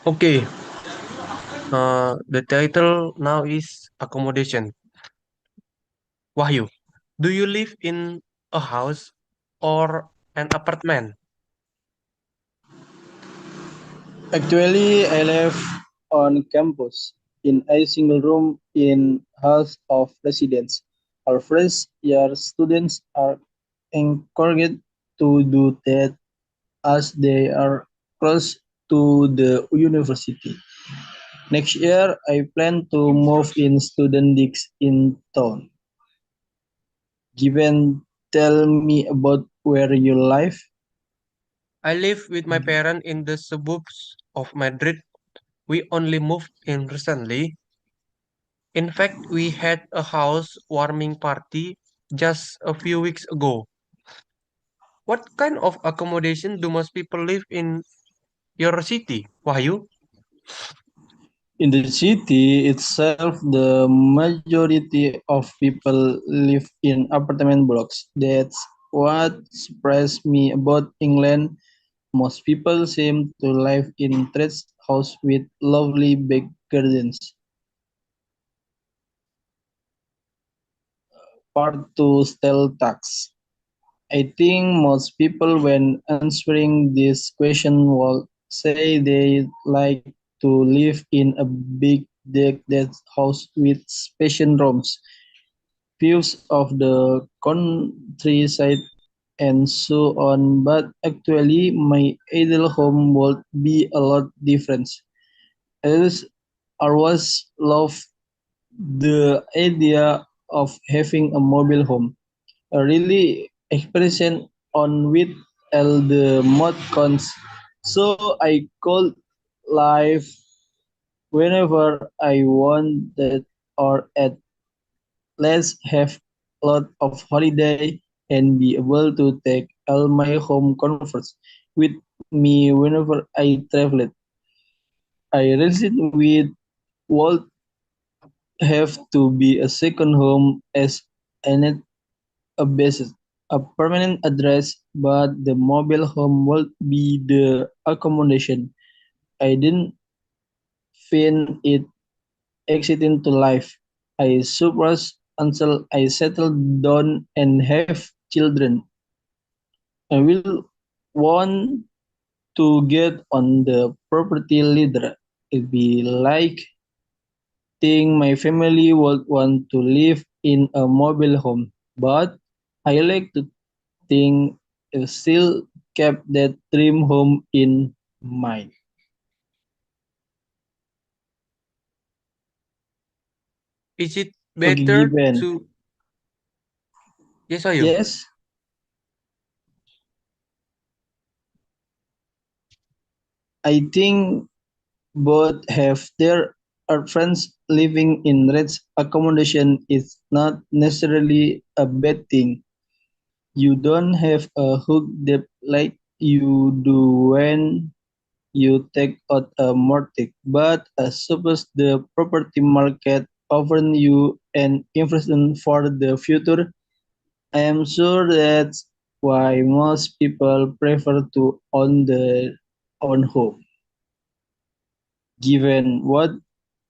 Okay, the title now is accommodation. Wahyu, do you live in a house or an apartment? Actually, I live on campus in a single room in house of residence. Our first year students are encouraged to do that as they are close to the university. Next year, I plan to move in student digs in town. Given, tell me about where you live. I live with my parents in the suburbs of Madrid. We only moved in recently. In fact, we had a house warming party just a few weeks ago. What kind of accommodation do most people live in your city, Wahyu? In the city itself, the majority of people live in apartment blocks. That's what surprised me about England. Most people seem to live in terraced houses with lovely back gardens. Part 2 Style tax. I think most people, when answering this question, will say they like to live in a big decked house with spacious rooms, views of the countryside, and so on. But actually, my ideal home would be a lot different. As I always loved the idea of having a mobile home, a really expression on with all the mod cons. So I could live whenever I wanted, or at least have a lot of holiday and be able to take all my home comforts with me whenever I traveled. I realized with would have to be a second home as I need a basis, a permanent address, but the mobile home would be the accommodation. I didn't find it exciting to life. I suppose until I settle down and have children. I will want to get on the property ladder. It'd be like think my family would want to live in a mobile home, but I like to think I still kept that dream home in mind. Is it Okay, better given. to... Yes, Wahyu. Yes, I think both have their friends living in rich accommodation is not necessarily a bad thing. You don't have a hook debt like you do when you take out a mortgage, but I suppose the property market offers you an investment for the future. I am sure that's why most people prefer to own their own home, given what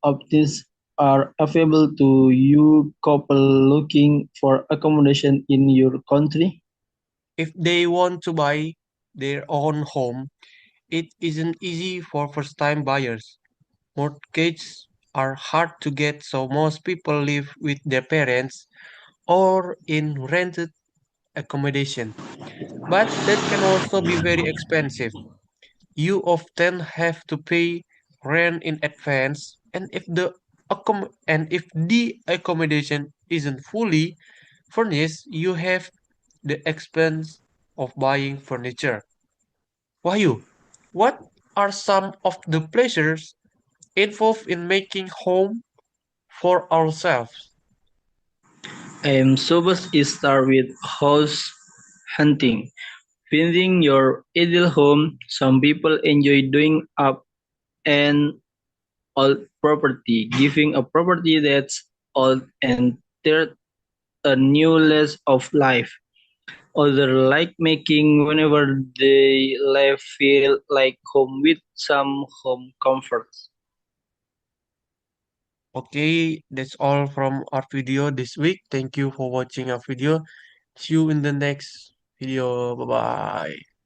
options are available to you couple looking for accommodation in your country. If they want to buy their own home, it isn't easy for first-time buyers. Mortgages are hard to get, so most people live with their parents or in rented accommodation. But that can also be very expensive. You often have to pay rent in advance, and if the accommodation isn't fully furnished, you have the expense of buying furniture. Wahyu, what are some of the pleasures involved in making home for ourselves? I am supposed to start with house hunting. Finding your ideal home, some people enjoy doing up an old property, giving a property that's old and third a new lease of life. Other like making whenever they live feel like home with some home comforts. Okay, that's all from our video this week. Thank you for watching our video. See you in the next video. Bye bye.